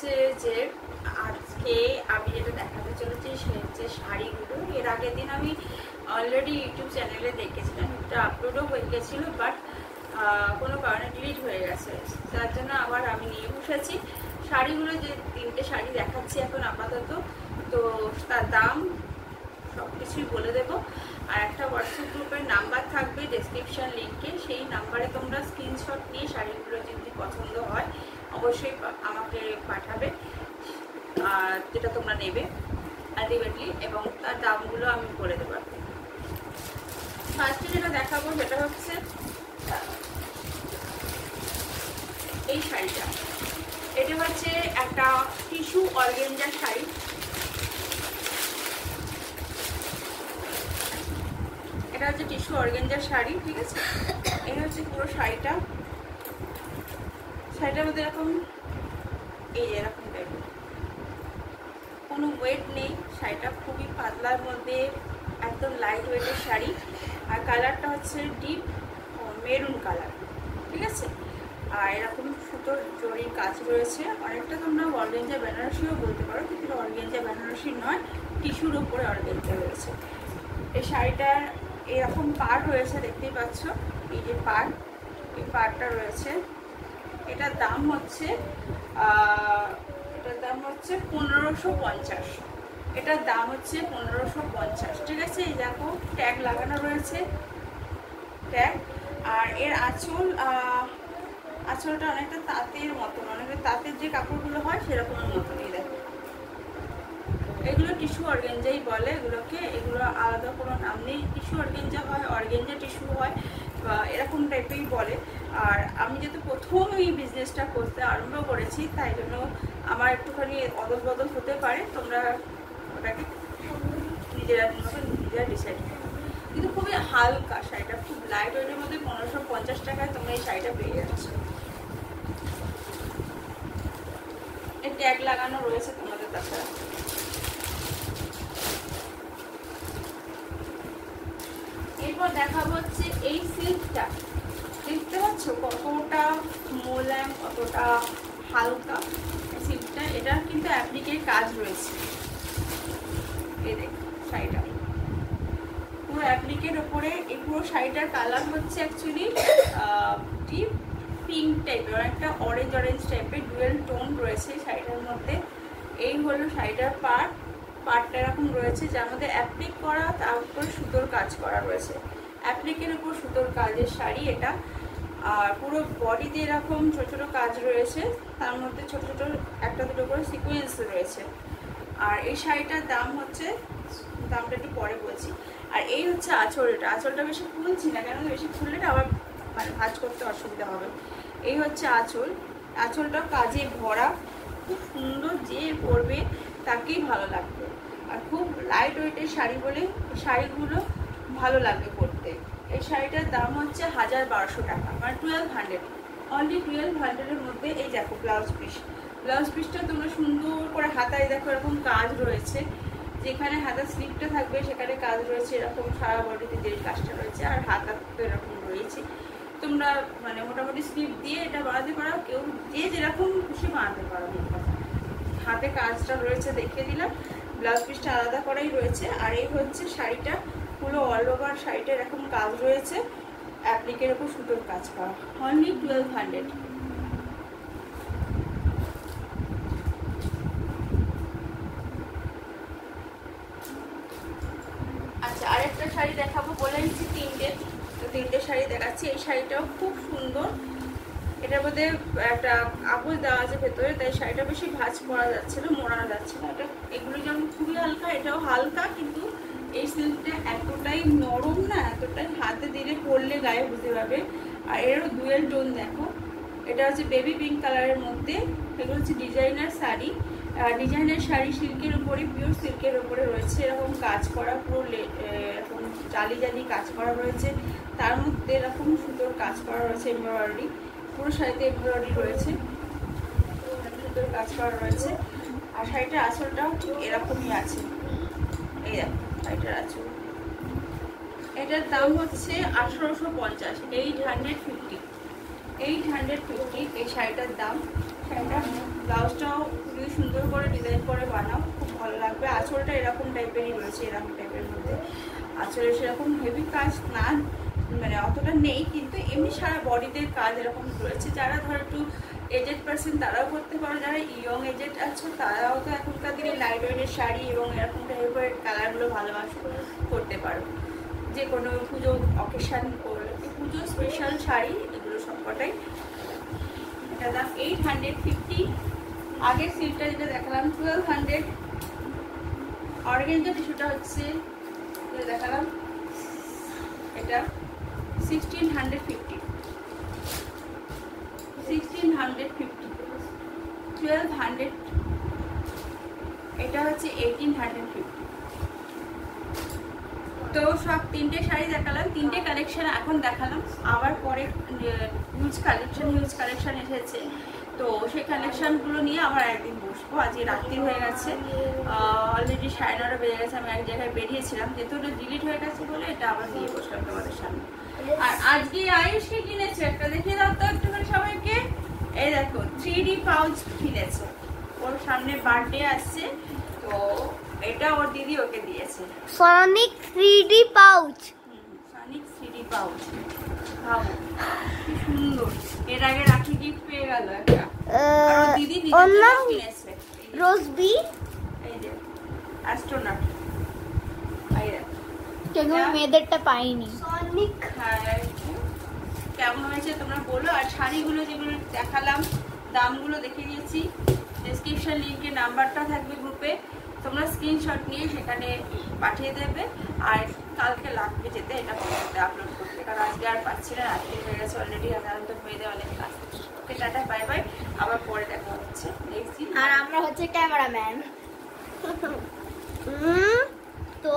হচ্ছে যে আজকে আমি যেটা দেখাতে চলেছি সে হচ্ছে শাড়িগুলো। এর আগের দিন আমি অলরেডি ইউটিউব চ্যানেলে দেখেছিলাম, এটা আপলোডও হয়ে গেছিলো, বাট কোনো কারণে ডিলিট হয়ে গেছে। তার জন্য আবার আমি নিয়ে বসেছি শাড়িগুলো। যে 3টে শাড়ি দেখাচ্ছি এখন আপাতত, তো তার দাম সব কিছুই বলে দেবো। আর একটা হোয়াটসঅ্যাপ গ্রুপের নাম্বার থাকবে ডেসক্রিপশন লিঙ্কে, সেই নাম্বারে তোমরা স্ক্রিনশট নিয়ে শাড়িগুলো যদি পছন্দ হয় অবশ্যই আমাকে পাঠাবে, আর যেটা তোমরা নেবে আলটিমেটলি, এবং তার দামগুলো আমি বলে দেবো। ফার্স্টে যেটা দেখাবো সেটা হচ্ছে এই শাড়িটা। এটা হচ্ছে একটা টিস্যু অর্গানজার শাড়ি। এটা হচ্ছে টিস্যু অর্গানজার শাড়ি, ঠিক আছে। এটা হচ্ছে পুরো শাড়িটার মধ্যে এরকম এরকম টাইপের কোনো ওয়েট নেই। শাড়িটা খুবই পাতলার মধ্যে, একদম লাইট ওয়েটের শাড়ি। আর কালারটা হচ্ছে ডিপ মেরুন কালার, ঠিক আছে। আর এরকম সুতোর জরির কাজ রয়েছে। অনেকটা তোমরা অর্গানজা বেনারসিও বলতে পারো, কিন্তু অর্গানজা বেনারসি নয়, টিস্যুর উপরে অর্গানজা রয়েছে। এই শাড়িটার এরকম পাড় রয়েছে, দেখতেই পাচ্ছ, এই যে পাড়, এই পাড়টা রয়েছে। এটার দাম হচ্ছে 1550। এটার দাম হচ্ছে 1550, ঠিক আছে। এই দেখো ট্যাগ লাগানো রয়েছে, ট্যাগ। আর এর আঁচলটা অনেকটা তাঁতের মতন, অনেকটা তাঁতের যে কাপড়গুলো হয় সেরকমের মতনই। দেখো এগুলো টিস্যু অর্গানজাই বলে এগুলোকে, এগুলো আলাদা কোনো নাম নেই। টিস্যু অর্গানজা হয়, অর্গানজা টিস্যু হয়, বা এরকম টাইপেরই বলে। আর আমি যেহেতু প্রথম এই বিজনেসটা করতে আরম্ভ করেছি, তাই জন্য আমার একটুখানি অদল বদল হতে পারে। তোমরা ওটাকে নিজেরা ডিসাইড করো। কিন্তু খুবই হালকা শাড়িটা, খুব লাইট ওয়েটের মধ্যে 1550 টাকায় তোমরা এই শাড়িটা পেয়ে যাচ্ছ। এই ট্যাগ লাগানো রয়েছে তোমাদের তাছাড়া। এরপর দেখাবো হচ্ছে এই সিল্কটা। দেখতে পাচ্ছ কতটা মোলায়েম, কতটা হালকা সিল্কটা। এটা কিন্তু অ্যাপ্লিকের কাজ রয়েছে, এই দেখ শাড়িটা পুরো অ্যাপ্লিকের ওপরে। এই পুরো শাড়িটার কালার হচ্ছে অ্যাকচুয়ালি ডিপ পিঙ্ক টাইপের, অনেকটা অরেঞ্জ টাইপের, ডুয়েল টোন রয়েছে শাড়িটার মধ্যে। এই হলো শাড়িটার পাড়টা এরকম রয়েছে, যার মধ্যে অ্যাপ্লিক করা, তার উপরে সুতোর কাজ করা রয়েছে। অ্যাপ্লিকের উপর সুতোর কাজের শাড়ি এটা। আর পুরো বডিতে এরকম ছোট ছোট কাজ রয়েছে, তার মধ্যে ছোট ছোট একটা দুটো করে সিকোয়েন্স রয়েছে। আর এই শাড়িটার দাম হচ্ছে, দামটা একটু পরে বলছি। আর এই হচ্ছে আঁচলটা বেশি খুলছি না, কেন বেশি খুললে না আবার মানে ভাঁজ করতে অসুবিধা হবে। এই হচ্ছে আঁচলটা কাজে ভরা, খুব সুন্দর, যে পরবে তাকেই ভালো লাগবে। আর খুব লাইট ওয়েটের শাড়ি বলে শাড়িগুলো ভালো লাগবে পরতে। এই শাড়িটার দাম হচ্ছে 1200 টাকা, মানে 1200, অনলি 1200-এর মধ্যে। এই দেখো ব্লাউজ পিসটা তোমরা সুন্দর করে হাতায় দেখো এরকম কাজ রয়েছে। যেখানে হাতার স্লিপটা থাকবে সেখানে কাজ রয়েছে এরকম, সারা বডিতে যে কাজটা রয়েছে। আর হাতার তো এরকম রয়েছে, তোমরা মানে মোটামুটি স্লিপ দিয়ে এটা বানাতে পারো, কেউ যে যেরকম খুশি বানাতে পারো। হাতে কাজটা রয়েছে দেখিয়ে দিলাম, ব্লাউজ পিসটা আলাদা করাই রয়েছে। আর এই হচ্ছে শাড়িটা, পুরো অল ওভার শাড়িটা এরকম কাজ রয়েছে, অ্যাপ্লিকের উপর সুতোর কাজ করা, অনলি 1200। আচ্ছা, আরেকটা শাড়ি দেখাবো বলে নিচ্ছি, 3টে শাড়ি দেখাচ্ছি। এই শাড়িটাও খুব সুন্দর, এটার মধ্যে একটা আঁচল দেওয়া আছে ভেতরে, তাই শাড়িটা বেশি ভাঁজ করা যাচ্ছে না, মোড়ানো যাচ্ছে না। এটা এগুলো যেমন খুবই হালকা, এটাও হালকা, কিন্তু এই সিল্কটা এতটাই নরম না, এতটাই হাতে দিলে পরলে গায়ে বুঝতে পারবে। আর এরও ডুয়েল টোন দেখো, এটা হচ্ছে বেবি পিঙ্ক কালারের মধ্যে। এগুলো হচ্ছে ডিজাইনার শাড়ি, সিল্কের উপরে, পিওর সিল্কের উপরে রয়েছে এরকম কাজ করা, পুরো এরকম জালি কাজ করা রয়েছে। তার মধ্যে এরকম সুতোর কাজ করা রয়েছে, এমব্রয়ডারি, পুরো শাড়িতে এমব্রয়ডারি রয়েছে, সুতোর কাজ করা রয়েছে। আর শাড়িটার আঁচলটাও ঠিক এরকমই আছে, এই দেখো শাড়িটার আঁচল। এটার দাম হচ্ছে 1850, 850 এই শাড়িটার দাম। শাড়িটা ব্লাউজটাও যদি সুন্দর করে ডিজাইন করে বানাও খুব ভালো লাগবে। আঁচলটা এরকম টাইপেরই রয়েছে, এরকম টাইপের মধ্যে আঁচলে সেরকম হেভি কাজ না, মানে অতটা নেই, কিন্তু এমনি সারা বডিতে কাজ এরকম রয়েছে। যারা ধর একটু এজেড পার্সন তারাও করতে পারো, যারা ইয়ং এজেড আছো তারাও তো এখনকার দিনে লাইট ওয়েটের শাড়ি এবং এরকম টাইপের কালারগুলো ভালোবাসো, করতে পারো। যে কোনো পুজো অকেশান করলে, পুজো স্পেশাল শাড়ি এগুলো সবকটাই। এটা দাম 850। আগের সিল্কটা যেটা দেখালাম 1200। অর্গানজা টিস্যুটা হচ্ছে দেখালাম, এটা 1650। 1200। এটা হচ্ছে 1850। তো সব তিনটে শাড়ি দেখালাম, তিনটে কালেকশন এখন দেখালাম। আবার পরে হিউজ কালেকশন এসেছে, তো সেই কালেকশনগুলো নিয়ে আবার একদিন বসবো। আজকে রাত্রি হয়ে গেছে, অলরেডি 9:30 বেজে গেছে। আমি এক জায়গায় বেরিয়েছিলাম, যেহেতু ওটা ডিলিট হয়ে গেছে বলে এটা আবার দিয়ে বসলাম তোমাদের সামনে। আর আজকে আয়ুষকে কিনেছে একটা, দেখিয়ে দাও তো একটুখানি সবাইকে। এই দেখো 3D পাউচ কিনেছে, ওর সামনে বার্থডে আসছে, তো এটা ওর দিদি ওকে দিয়েছে। Sonic 3D pouch, Sonic 3D pouch, ভাবো কি সুন্দর। এর আগে রাখি গিফট পেয়ে গেল একটা, আর ওর দিদি নিজের কিনেছে রোজবি। এই যে অ্যাস্ট্রোনট, এই দেখো কেমন মেয়েদেরটা পাইনি। সনিক কেমন হয়েছে তোমরা বলো। আর শাড়িগুলো যেগুলো দেখালাম দামগুলো দেখিয়ে দিয়েছি, ডেসক্রিপশন লিঙ্কে নাম্বারটা থাকবে গ্রুপে, তোমরা স্ক্রিনশট নিয়ে সেখানে পাঠিয়ে দেবে। আর কালকে লাগবে যেতে এটা ফটোতে আপলোড করতে, কারণ আজকে আর পাচ্ছি না, রাত্রি হয়ে গেছে অলরেডি, সাধারণত হয়ে দেয় অনেক কাজ। ওকে টাটা, বাই বাই, আবার পরে দেখা হচ্ছে নেক্সট দিন। আর আমরা হচ্ছে ক্যামেরাম্যান। তো